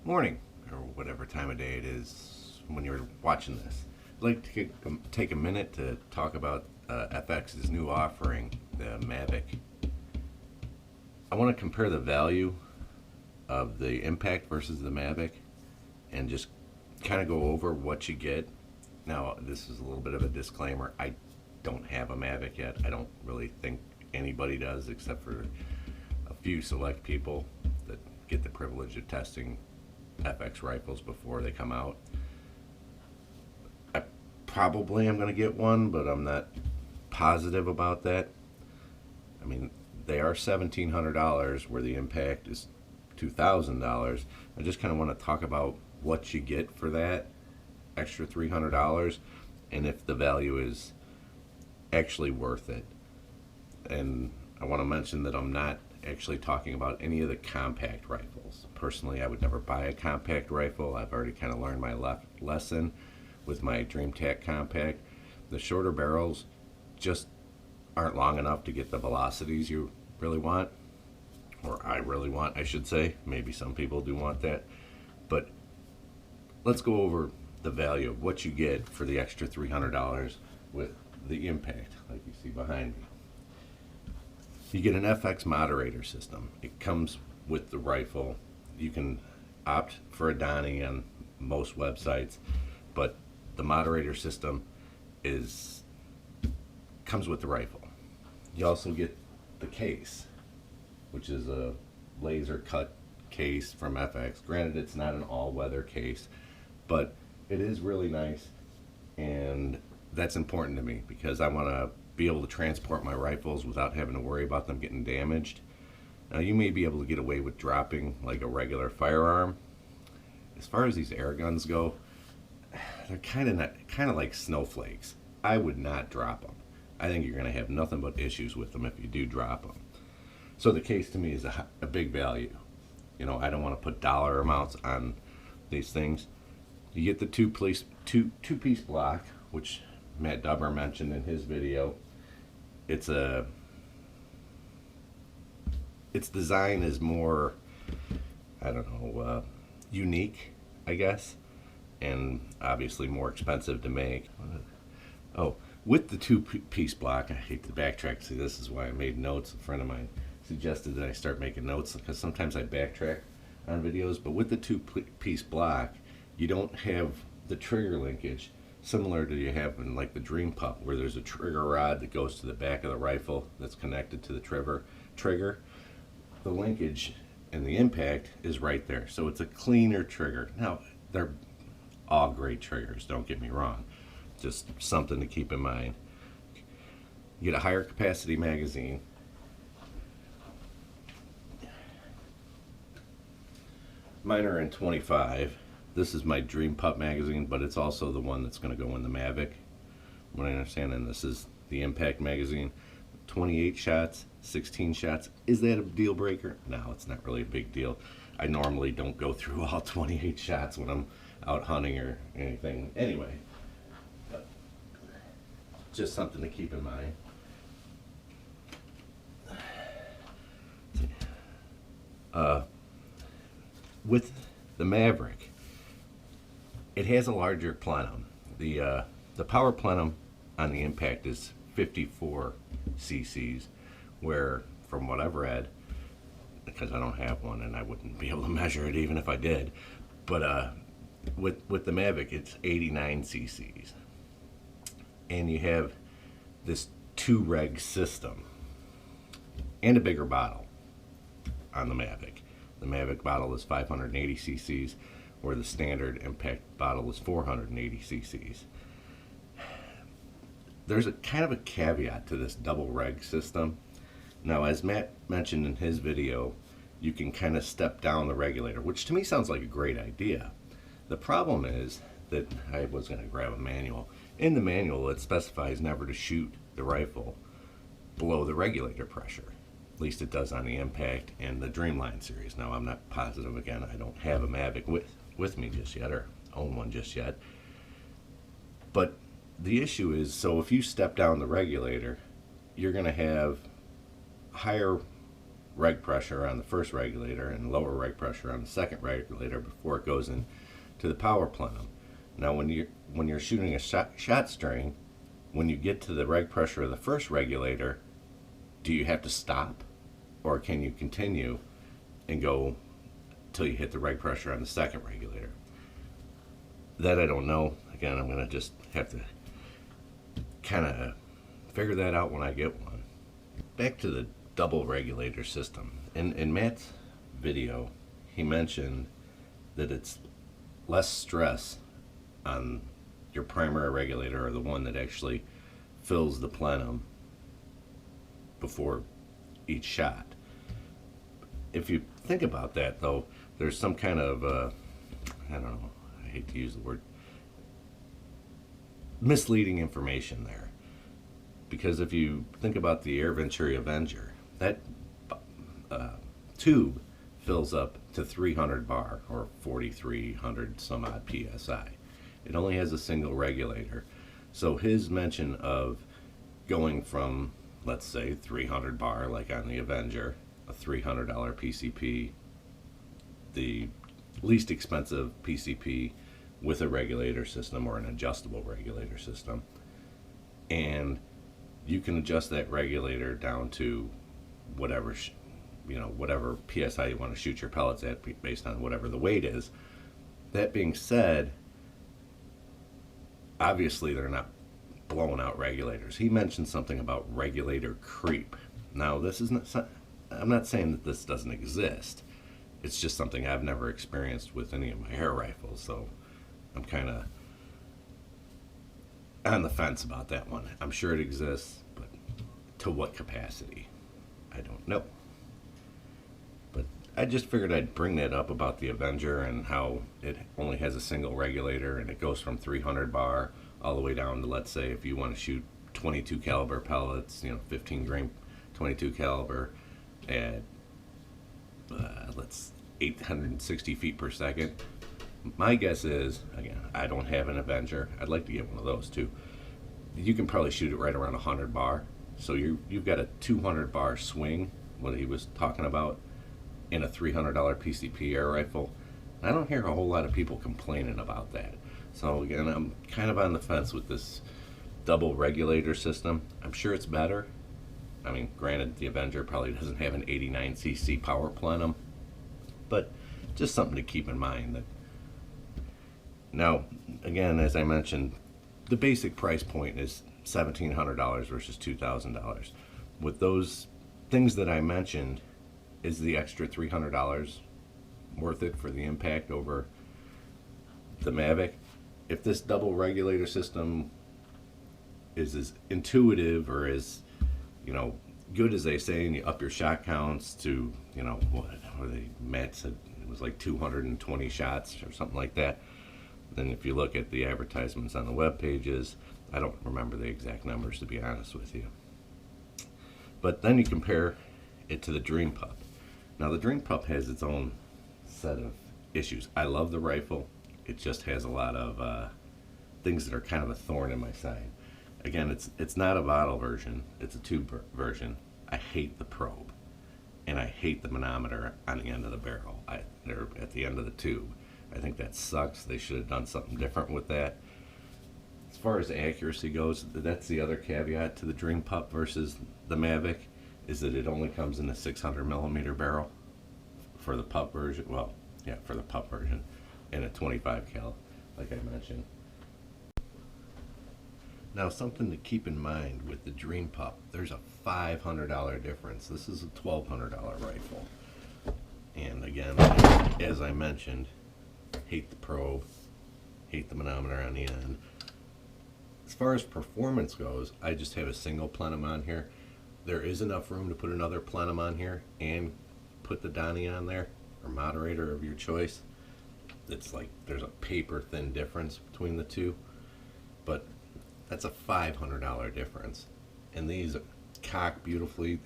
morning, or whatever time of day it is when you're watching this. I'd like to take a minute to talk about FX's new offering, the Mavic. I want to compare the value of the Impact versus the Mavic and just kind of go over what you get. Now, this is a little bit of a disclaimer. I don't have a Mavic yet. I don't really think anybody does, except for a few select people that get the privilege of testing FX rifles before they come out. I probably am going to get one, but I'm not positive about that. I mean, they are $1,700 where the Impact is $2,000. I just kind of want to talk about what you get for that extra $300 and if the value is actually worth it. And I want to mention that I'm not actually talking about any of the compact rifles. Personally, I would never buy a compact rifle. I've already kind of learned my lesson with my DreamTac compact. The shorter barrels just aren't long enough to get the velocities you really want, or I really want, I should say. Maybe some people do want that. But let's go over the value of what you get for the extra $300 with the Impact, like you see behind me. You get an FX moderator system. It comes with the rifle. You can opt for a Donnie on most websites, but the moderator system comes with the rifle. You also get the case, which is a laser cut case from FX. Granted, it's not an all-weather case, but it is really nice, and that's important to me because I want to be able to transport my rifles without having to worry about them getting damaged. Now, you may be able to get away with dropping like a regular firearm. As far as these air guns go, they're kind of like snowflakes. I would not drop them. I think you're going to have nothing but issues with them if you do drop them. So the case to me is a big value. You know, I don't want to put dollar amounts on these things. You get the two-piece block, which Matt Dubber mentioned in his video. Its design is more, I don't know, unique, I guess, and obviously more expensive to make. Oh, with the two-piece block, I hate to backtrack. See, this is why I made notes. A friend of mine suggested that I start making notes because sometimes I backtrack on videos. But with the two-piece block, you don't have the trigger linkage similar to you have in like the Dream Pup, where there's a trigger rod that goes to the back of the rifle that's connected to the trigger. The linkage and the Impact is right there, so it's a cleaner trigger. Now, they're all great triggers, don't get me wrong, just something to keep in mind. You get a higher capacity magazine. Mine are in 25. This is my Dream Pup magazine, but it's also the one that's going to go in the Mavic. What I understand, and this is the Impact magazine. 28 shots, 16 shots. Is that a deal breaker? No, it's not really a big deal. I normally don't go through all 28 shots when I'm out hunting or anything. Anyway, just something to keep in mind. With the Maverick, it has a larger plenum. The power plenum on the Impact is 54 cc's, where from what I've read, because I don't have one and I wouldn't be able to measure it even if I did, but with the Mavic it's 89 cc's, and you have this 2-reg system and a bigger bottle on the Mavic. The Mavic bottle is 580 cc's, where the standard Impact bottle is 480 cc's. There's a kind of a caveat to this double reg system. Now, as Matt mentioned in his video, you can kind of step down the regulator, which to me sounds like a great idea. The problem is that I was going to grab a manual. In the manual, it specifies never to shoot the rifle below the regulator pressure. At least it does on the Impact and the Dreamline series. Now, I'm not positive. Again, I don't have a Mavic with me just yet, or own one just yet. But the issue is, so if you step down the regulator, you're going to have higher reg pressure on the first regulator and lower reg pressure on the second regulator before it goes into the power plenum. Now when you're shooting a shot string, when you get to the reg pressure of the first regulator, do you have to stop, or can you continue and go till you hit the reg pressure on the second regulator? That I don't know. Again, I'm going to just have to kind of figure that out when I get one. Back to the double regulator system. In Matt's video, he mentioned that it's less stress on your primary regulator, or the one that actually fills the plenum before each shot. If you think about that, though, there's some kind of I don't know, I hate to use the word, misleading information there. Because if you think about the Air Venturi Avenger, that tube fills up to 300 bar, or 4,300 some odd psi. It only has a single regulator. So his mention of going from, let's say, 300 bar, like on the Avenger, a $300 PCP, the least expensive PCP with a regulator system or an adjustable regulator system, and you can adjust that regulator down to whatever whatever psi you want to shoot your pellets at, based on whatever the weight is. That being said, obviously they're not blowing out regulators. He mentioned something about regulator creep. Now, this is not, I'm not saying that this doesn't exist. It's just something I've never experienced with any of my air rifles, so I'm kind of on the fence about that one. I'm sure it exists, but to what capacity, I don't know. But I just figured I'd bring that up about the Avenger and how it only has a single regulator, and it goes from 300 bar all the way down to, let's say, if you want to shoot 22 caliber pellets, 15 grain 22 caliber at 860 feet per second. My guess is, again, I don't have an Avenger. I'd like to get one of those too. You can probably shoot it right around 100 bar. So you've got a 200 bar swing, what he was talking about, in a $300 PCP air rifle. I don't hear a whole lot of people complaining about that. So again, I'm kind of on the fence with this double regulator system. I'm sure it's better. I mean, granted, the Avenger probably doesn't have an 89cc power plenum, but just something to keep in mind. That now, again, as I mentioned, the basic price point is $1,700 versus $2,000. With those things that I mentioned, is the extra $300 worth it for the impact over the Mavic? If this double regulator system is as intuitive or as good as they say, and you up your shot counts to what Matt said it was like 220 shots or something like that. Then if you look at the advertisements on the web pages, I don't remember the exact numbers, to be honest with you. But then you compare it to the Dream Pup. Now the Dream Pup has its own set of issues. I love the rifle. It just has a lot of things that are kind of a thorn in my side. Again, it's not a bottle version, it's a tube version. I hate the probe, and I hate the manometer on the end of the barrel. They're at the end of the tube. I think that sucks. They should have done something different with that. As far as accuracy goes, that's the other caveat to the Dream Pup versus the Mavic, is that it only comes in a 600 millimeter barrel for the Pup version. Well, yeah, for the Pup version, and a 25 cal, like I mentioned. Now, something to keep in mind with the Dream Pup, there's a $500 difference. This is a $1,200 rifle. And again, as I mentioned, hate the probe, hate the manometer on the end. As far as performance goes, I just have a single plenum on here. There is enough room to put another plenum on here and put the Donnie on there, or moderator of your choice. It's like there's a paper thin difference between the two, but that's a $500 difference. And these cock beautifully.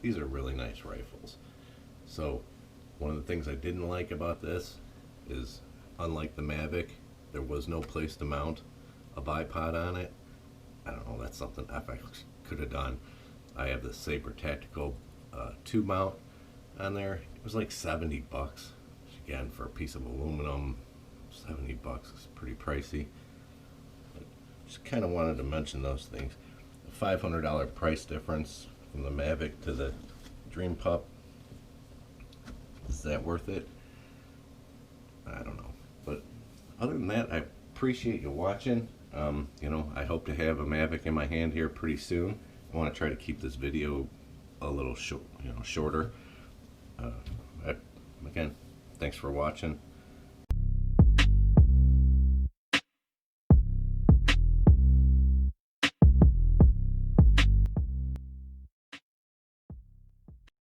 These are really nice rifles. So one of the things I didn't like about this is, unlike the Mavic, there was no place to mount a bipod on it. I don't know, that's something FX could have done. I have the Saber Tactical tube mount. on there. It was like 70 bucks. Again, for a piece of aluminum, 70 bucks is pretty pricey. But just kind of wanted to mention those things. The $500 price difference from the Mavic to the Dream Pup. Is that worth it? I don't know. But other than that, I appreciate you watching. You know, I hope to have a Mavic in my hand here pretty soon. I want to try to keep this video a little shorter. Again, thanks for watching.